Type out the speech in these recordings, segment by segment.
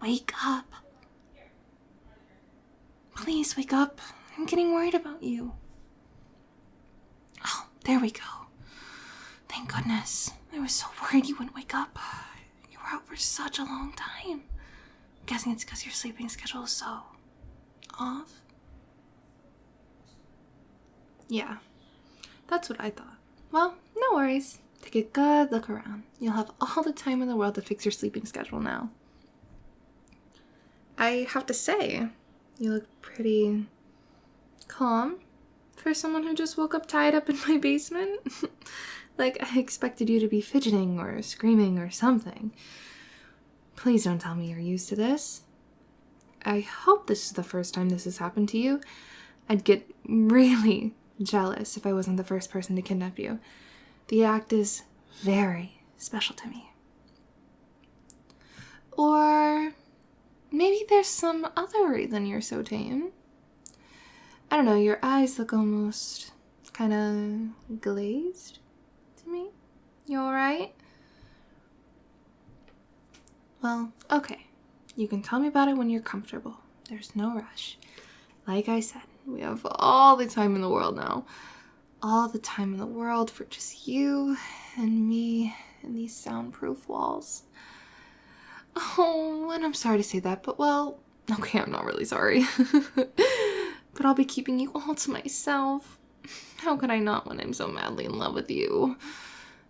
Wake up. Please wake up. I'm getting worried about you. Oh, there we go. Thank goodness. I was so worried you wouldn't wake up. You were out for such a long time. I'm guessing it's because your sleeping schedule is so off. Yeah, that's what I thought. Well, no worries. Take a good look around. You'll have all the time in the world to fix your sleeping schedule now. I have to say, you look pretty calm for someone who just woke up tied up in my basement. Like, I expected you to be fidgeting or screaming or something. Please don't tell me you're used to this. I hope this is the first time this has happened to you. I'd get really jealous if I wasn't the first person to kidnap you. The act is very special to me. Or maybe there's some other reason you're so tame. I don't know, your eyes look almost kind of glazed to me. You alright? Well, okay. You can tell me about it when you're comfortable. There's no rush. Like I said, we have all the time in the world now. All the time in the world for just you and me and these soundproof walls. Oh, and I'm sorry to say that, but well, okay, I'm not really sorry. But I'll be keeping you all to myself. How could I not when I'm so madly in love with you?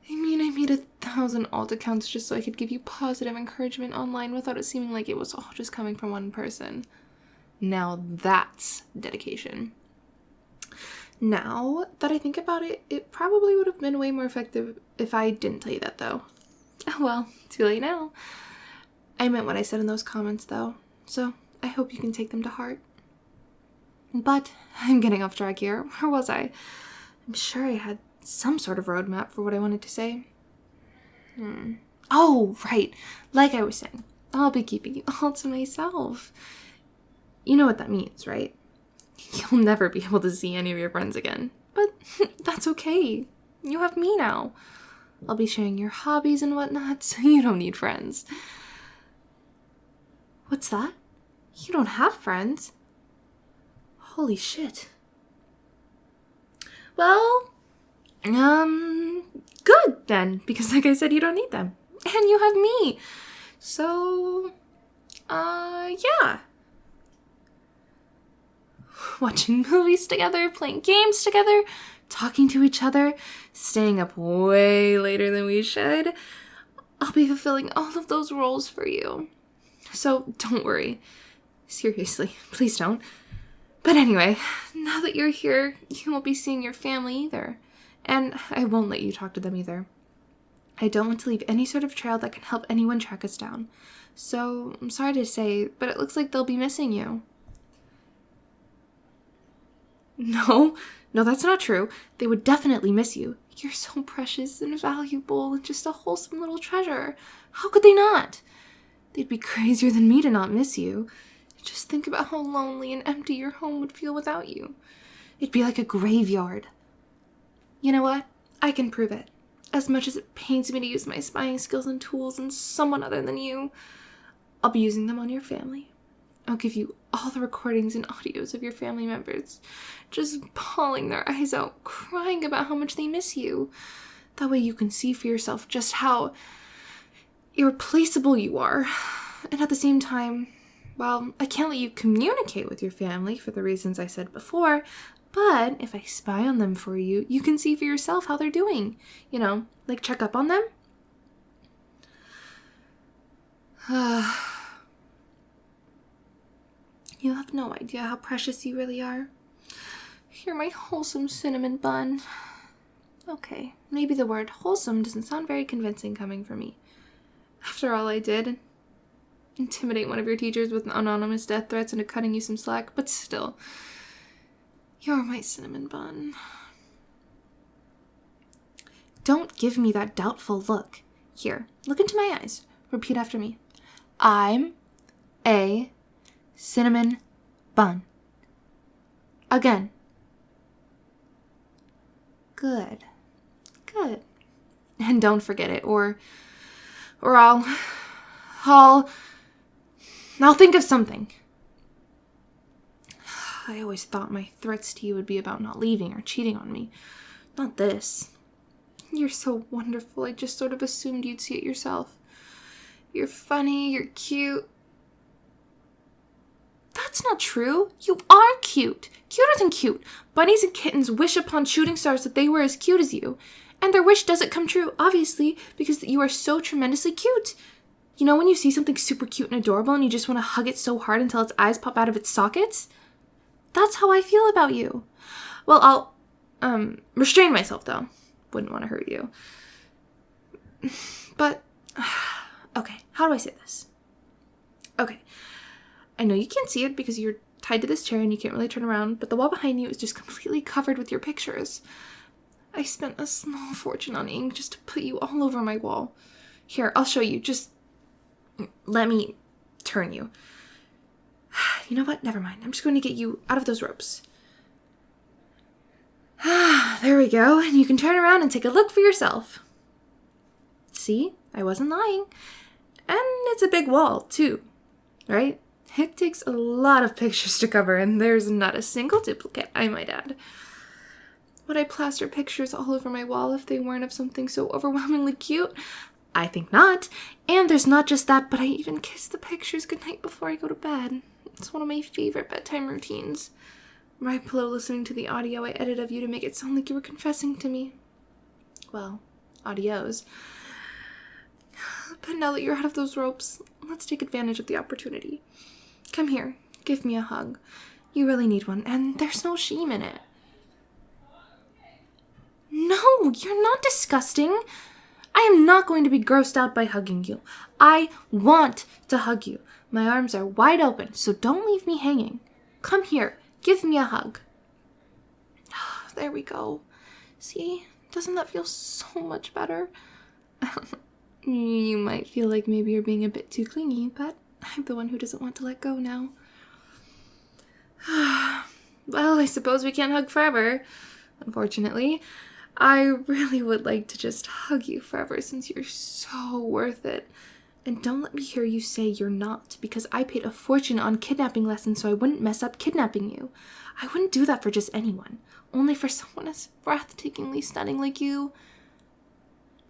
I mean, I made 1,000 alt accounts just so I could give you positive encouragement online without it seeming like it was all just coming from one person. Now that's dedication. Now that I think about it, it probably would have been way more effective if I didn't tell you that, though. Well, too late now. I meant what I said in those comments, though, so I hope you can take them to heart. But I'm getting off track here. Where was I? I'm sure I had some sort of roadmap for what I wanted to say. Oh, right. Like I was saying, I'll be keeping you all to myself. You know what that means, right? You'll never be able to see any of your friends again. But that's okay. You have me now. I'll be sharing your hobbies and whatnot, so you don't need friends. What's that? You don't have friends? Holy shit. Well, good then, because like I said, you don't need them. And you have me. So, yeah. Watching movies together, playing games together, talking to each other, staying up way later than we should. I'll be fulfilling all of those roles for you. So don't worry. Seriously, please don't. But anyway, now that you're here, you won't be seeing your family either. And I won't let you talk to them either. I don't want to leave any sort of trail that can help anyone track us down. So, I'm sorry to say, but it looks like they'll be missing you. No, that's not true. They would definitely miss you. You're so precious and valuable and just a wholesome little treasure. How could they not? They'd be crazier than me to not miss you. Just think about how lonely and empty your home would feel without you. It'd be like a graveyard. You know what? I can prove it. As much as it pains me to use my spying skills and tools on someone other than you, I'll be using them on your family. I'll give you all the recordings and audios of your family members, just bawling their eyes out, crying about how much they miss you. That way you can see for yourself just how irreplaceable you are. And at the same time, well, I can't let you communicate with your family for the reasons I said before, but if I spy on them for you, you can see for yourself how they're doing. You know, like check up on them. You have no idea how precious you really are. You're my wholesome cinnamon bun. Okay, maybe the word wholesome doesn't sound very convincing coming from me. After all I did, intimidate one of your teachers with anonymous death threats into cutting you some slack, but still, you're my cinnamon bun. Don't give me that doubtful look. Here, look into my eyes. Repeat after me. I'm a cinnamon bun. Again. Good. And don't forget it, or I'll... Now think of something. I always thought my threats to you would be about not leaving or cheating on me. Not this. You're so wonderful. I just sort of assumed you'd see it yourself. You're funny, you're cute. That's not true. You are cute. Cuter than cute. Bunnies and kittens wish upon shooting stars that they were as cute as you. And their wish doesn't come true, obviously, because you are so tremendously cute. You know when you see something super cute and adorable and you just want to hug it so hard until its eyes pop out of its sockets? That's how I feel about you. Well, I'll restrain myself, though. Wouldn't want to hurt you. But, okay, how do I say this? Okay, I know you can't see it because you're tied to this chair and you can't really turn around, but the wall behind you is just completely covered with your pictures. I spent a small fortune on ink just to put you all over my wall. Here, I'll show you. Just let me turn you. You know what? Never mind. I'm just going to get you out of those ropes. There we go. And you can turn around and take a look for yourself. See? I wasn't lying. And it's a big wall, too. Right? It takes a lot of pictures to cover, and there's not a single duplicate, I might add. Would I plaster pictures all over my wall if they weren't of something so overwhelmingly cute? I think not. And there's not just that, but I even kiss the pictures goodnight before I go to bed. It's one of my favorite bedtime routines. Right below listening to the audio I edited of you to make it sound like you were confessing to me. Well, audios. But now that you're out of those ropes, let's take advantage of the opportunity. Come here, give me a hug. You really need one, and there's no shame in it. No, you're not disgusting. I am not going to be grossed out by hugging you. I want to hug you. My arms are wide open, so don't leave me hanging. Come here, give me a hug. There we go. See, doesn't that feel so much better? You might feel like maybe you're being a bit too clingy, but I'm the one who doesn't want to let go now. Well, I suppose we can't hug forever, unfortunately. I really would like to just hug you forever since you're so worth it. And don't let me hear you say you're not, because I paid a fortune on kidnapping lessons so I wouldn't mess up kidnapping you. I wouldn't do that for just anyone, only for someone as breathtakingly stunning like you.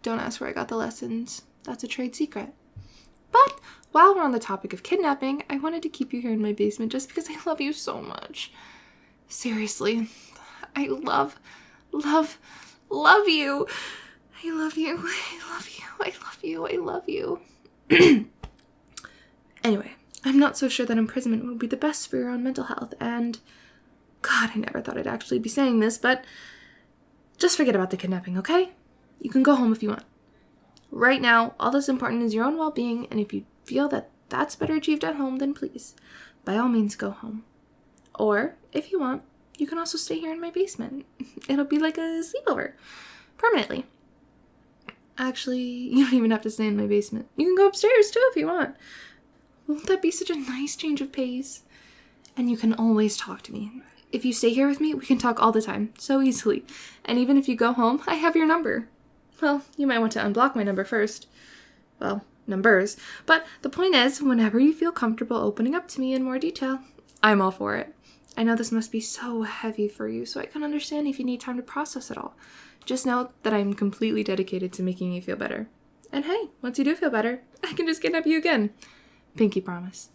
Don't ask where I got the lessons. That's a trade secret. But while we're on the topic of kidnapping, I wanted to keep you here in my basement just because I love you so much. Seriously, I love you. I love you. I love you. I love you. I love you. Anyway, I'm not so sure that imprisonment would be the best for your own mental health, and God, I never thought I'd actually be saying this, but just forget about the kidnapping, okay? You can go home if you want. Right now, all that's important is your own well-being, and if you feel that that's better achieved at home, then please, by all means, go home. Or, if you want, you can also stay here in my basement. It'll be like a sleepover. Permanently. Actually, you don't even have to stay in my basement. You can go upstairs, too, if you want. Won't that be such a nice change of pace? And you can always talk to me. If you stay here with me, we can talk all the time, so easily. And even if you go home, I have your number. Well, you might want to unblock my number first. Well, numbers. But the point is, whenever you feel comfortable opening up to me in more detail, I'm all for it. I know this must be so heavy for you, so I can understand if you need time to process it all. Just know that I'm completely dedicated to making you feel better. And hey, once you do feel better, I can just kidnap you again. Pinky promise.